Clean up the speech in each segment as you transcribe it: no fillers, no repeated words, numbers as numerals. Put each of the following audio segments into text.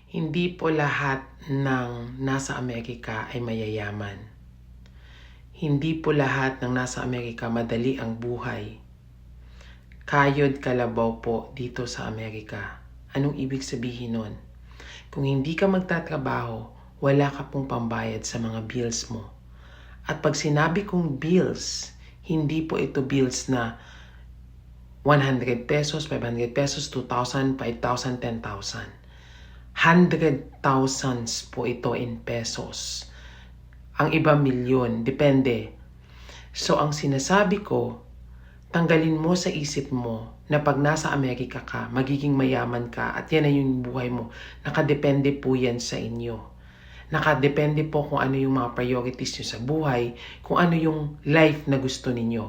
Hindi po lahat ng nasa Amerika ay mayayaman. Hindi po lahat ng nasa Amerika madali ang buhay. Kayod kalabaw po dito sa Amerika. Anong ibig sabihin nun? Kung hindi ka magtatrabaho, wala ka pong pambayad sa mga bills mo. At pag sinabi kong bills, hindi po ito bills na 100 pesos, 500 pesos, 2,000, 5,000, 10,000. 100,000s po ito in pesos. Ang iba milyon, depende. So ang sinasabi ko, tanggalin mo sa isip mo na pag nasa Amerika ka, magiging mayaman ka at yan na yung buhay mo. Nakadepende po yan sa inyo. Nakadepende po kung ano yung mga priorities nyo sa buhay, kung ano yung life na gusto ninyo.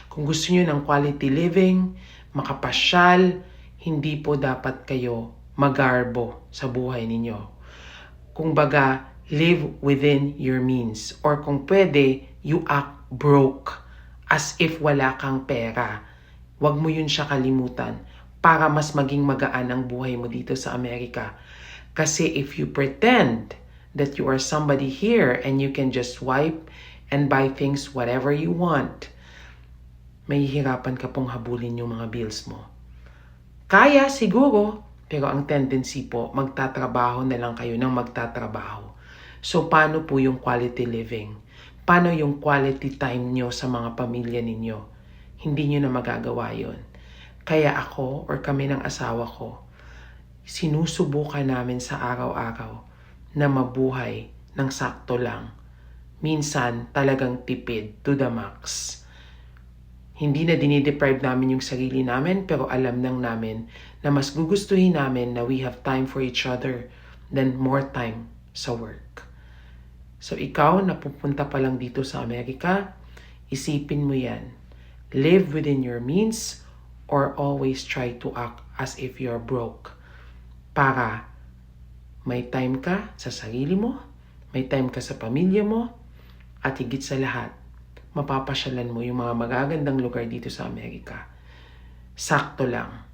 Kung gusto nyo ng quality living, makapasyal, hindi po dapat kayo magarbo sa buhay ninyo. Kung baga, live within your means. Or kung pwede, you act broke. As if wala kang pera. Huwag mo yun siya kalimutan para mas maging magaan ang buhay mo dito sa Amerika. Kasi if you pretend that you are somebody here and you can just swipe and buy things whatever you want, mahihirapan ka pong habulin yung mga bills mo. Kaya siguro, pero ang tendency po, magtatrabaho na lang kayo ng magtatrabaho. So paano po yung quality living? Paano yung quality time nyo sa mga pamilya ninyo? Hindi nyo na magagawa yun. Kaya ako or kami ng asawa ko, sinusubukan namin sa araw-araw na mabuhay ng sakto lang. Minsan talagang tipid to the max. Hindi na dinideprive namin yung sarili namin, pero alam nang namin na mas gugustuhin namin na we have time for each other than more time sa work. So ikaw na pupunta pa lang dito sa Amerika, isipin mo yan. Live within your means or always try to act as if you're broke. Para may time ka sa sarili mo, may time ka sa pamilya mo, at higit sa lahat, mapapasyalan mo yung mga magagandang lugar dito sa Amerika. Sakto lang.